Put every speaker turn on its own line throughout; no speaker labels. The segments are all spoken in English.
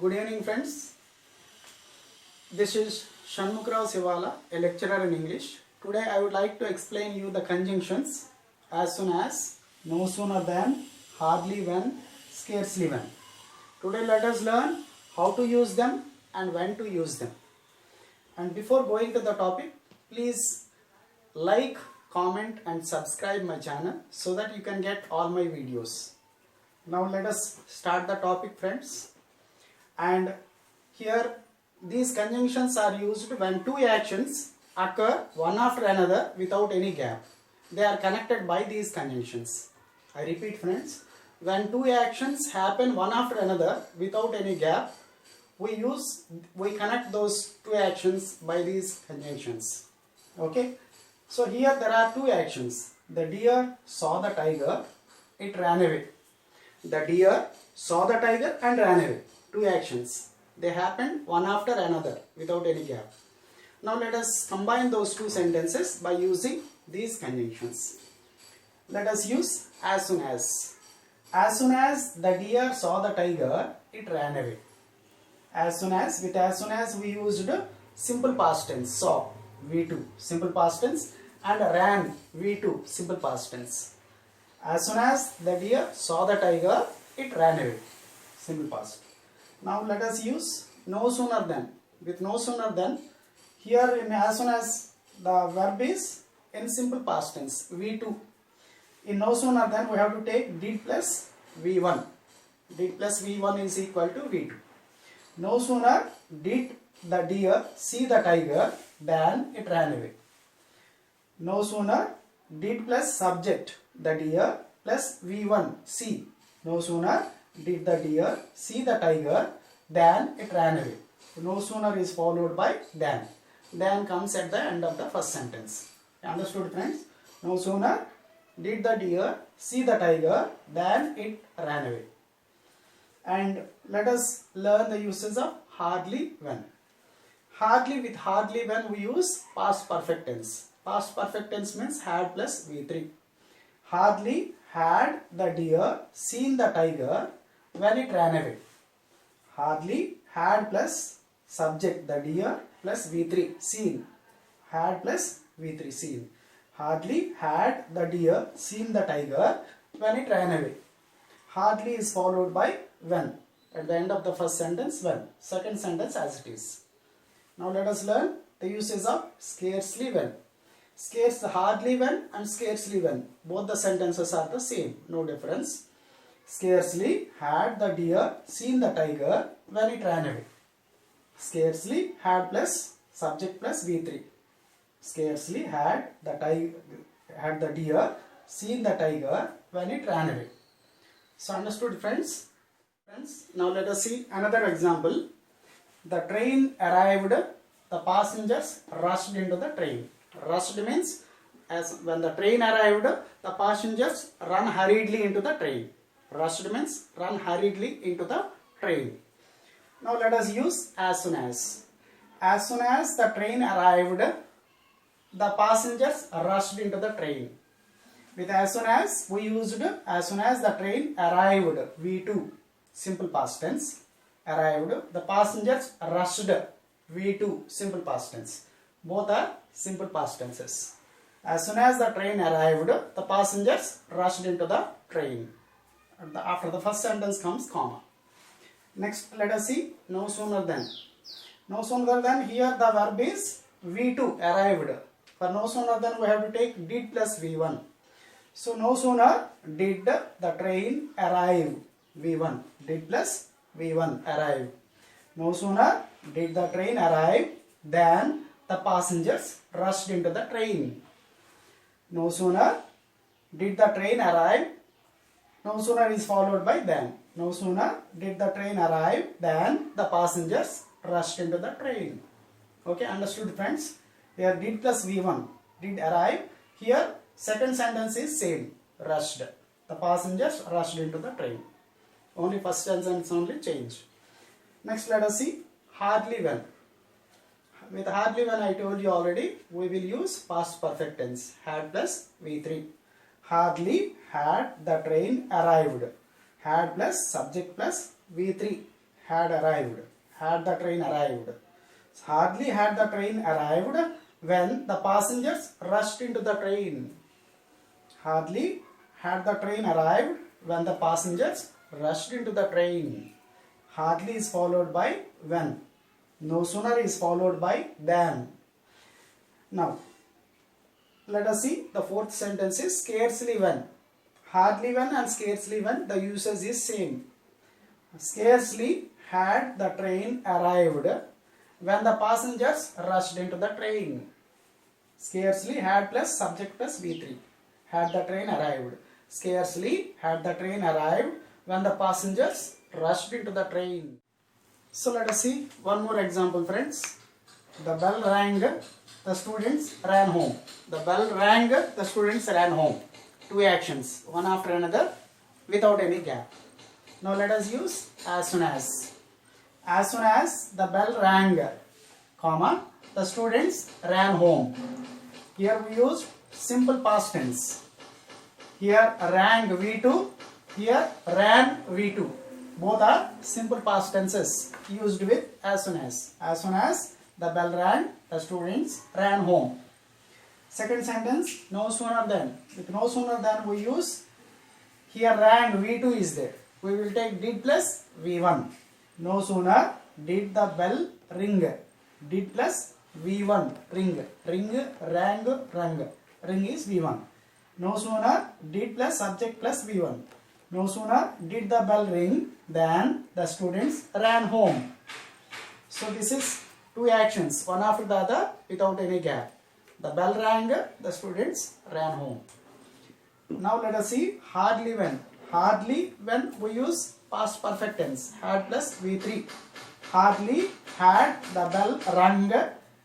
Good evening, friends. This is Shanmukrao Sivala, a lecturer in English. Today I would like to explain you the conjunctions as soon as, no sooner than, hardly when, scarcely when. Today let us learn how to use them and when to use them. And before going to the topic, please like, comment and subscribe my channel so that you can get all my videos. Now let us start the topic, friends. And here these conjunctions are used when two actions occur one after another without any gap. They are connected by these conjunctions. I repeat, friends, when two actions happen one after another without any gap, we connect those two actions by these conjunctions. Okay, so here there are two actions. The deer saw the tiger, it ran away. The deer saw the tiger and ran away. Two actions. They happened one after another without any gap. Now let us combine those two sentences by using these conjunctions. Let us use as soon as. As soon as the deer saw the tiger, it ran away. As soon as, with as soon as we used simple past tense, saw, V2, simple past tense, and ran, V2, simple past tense. As soon as the deer saw the tiger, it ran away, simple past. Now let us use no sooner than. With no sooner than, here in as soon as, the verb is in simple past tense, V2. In no sooner than we have to take did plus V1. Did plus V1 is equal to V2. No sooner did the deer see the tiger than it ran away. No sooner did plus subject the deer plus V1 see. No sooner did the deer see the tiger than it ran away. No sooner is followed by than. Than comes at the end of the first sentence. Understood, friends? No sooner did the deer see the tiger than it ran away. And let us learn the uses of hardly when. Hardly, with hardly when we use past perfect tense. Past perfect tense means had plus V3. Hardly had the deer seen the tiger when it ran away. Hardly had plus subject the deer plus V3 seen. Had plus V3 seen. Hardly had the deer seen the tiger when it ran away. Hardly is followed by when. At the end of the first sentence, when. Second sentence as it is. Now let us learn the uses of scarcely when. Hardly when and scarcely when. Both the sentences are the same. No difference. Scarcely had the deer seen the tiger when it ran away. Scarcely had plus subject plus V3. Scarcely had the deer seen the tiger when it ran away. So understood, friends? Now let us see another example. The train arrived, the passengers rushed into the train. Rushed means as when the train arrived, the passengers run hurriedly into the train. Rushed means run hurriedly into the train. Now let us use as soon as. As soon as the train arrived, the passengers rushed into the train. With as soon as, we used as soon as the train arrived, V2, simple past tense. Arrived, the passengers rushed, V2, simple past tense. Both are simple past tenses. As soon as the train arrived, the passengers rushed into the train. After the first sentence comes comma. Next, let us see no sooner than. No sooner than, here the verb is V2, arrived. For no sooner than we have to take did plus V1. So no sooner did the train arrive, V1. Did plus V1, arrive. No sooner did the train arrive than the passengers rushed into the train. No sooner did the train arrive. No sooner is followed by than. No sooner did the train arrive than the passengers rushed into the train. Okay, understood, friends? Here did plus V1, did arrive. Here second sentence is same, rushed. The passengers rushed into the train. Only first sentence only change. Next let us see hardly when. With hardly when I told you already, we will use past perfect tense. Had plus V3. Hardly had the train arrived. Had plus subject plus V3. had arrived. Had the train arrived. Hardly had the train arrived when the passengers rushed into the train. Hardly had the train arrived when the passengers rushed into the train. Hardly is followed by when. No sooner is followed by than. Now, let us see the fourth sentence is scarcely when. Hardly when and scarcely when, the usage is same. Scarcely had the train arrived when the passengers rushed into the train. Scarcely had plus subject plus V3. Had the train arrived. Scarcely had the train arrived when the passengers rushed into the train. So let us see one more example, friends. The bell rang, the students ran home. The bell rang, the students ran home. Two actions, one after another, without any gap. Now let us use as soon as. As soon as the bell rang, comma, the students ran home. Here we use simple past tense. Here rang V2, here ran V2. Both are simple past tenses used with as soon as. As soon as the bell rang, the students ran home. Second sentence, no sooner than. With no sooner than we use, here rang V2 is there. We will take did plus V1. No sooner did the bell ring. Did plus V1 ring. Ring, rang, rang. Ring is V1. No sooner did plus subject plus V1. No sooner did the bell ring than the students ran home. So this is two actions, one after the other without any gap. The bell rang, the students ran home. Now let us see hardly when. Hardly when we use past perfect tense. Had plus V3. Hardly had the bell rung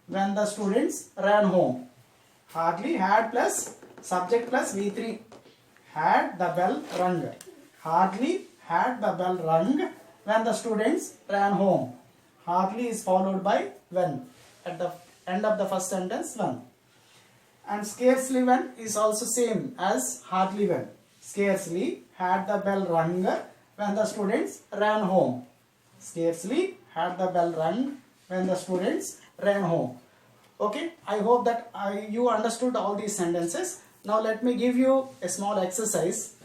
when the students ran home. Hardly had plus subject plus V3. Had the bell rung. Hardly had the bell rung when the students ran home. Hardly is followed by when. At the end of the first sentence, when. And scarcely when is also same as hardly when. Scarcely had the bell rung when the students ran home. Scarcely had the bell rung when the students ran home. Okay, I hope that you understood all these sentences. Now let me give you a small exercise.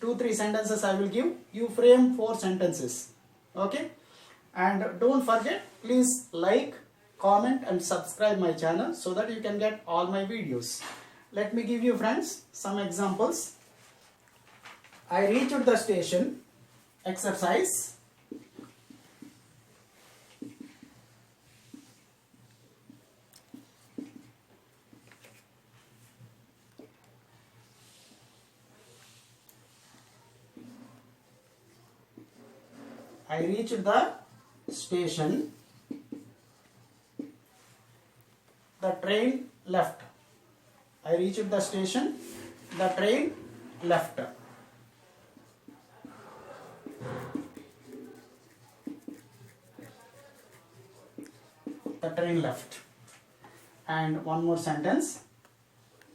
2-3 sentences I will give. You frame 4 sentences. Okay, and don't forget, please like, comment and subscribe my channel so that you can get all my videos. Let me give you, friends, some examples. I reached the station. Exercise. I reached the station. The train left. I reached the station. The train left. The train left. And one more sentence.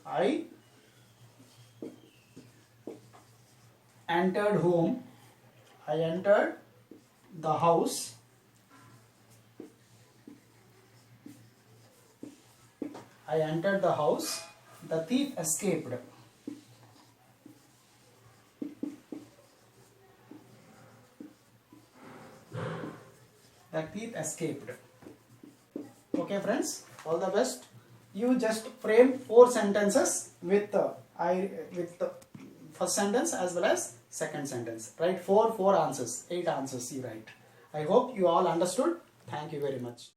I entered home. I entered the house. I entered the house. The thief escaped. The thief escaped. Okay, friends, all the best. You just frame 4 sentences with the first sentence as well as second sentence. Write 4 answers, 8 answers you write. I hope you all understood. Thank you very much.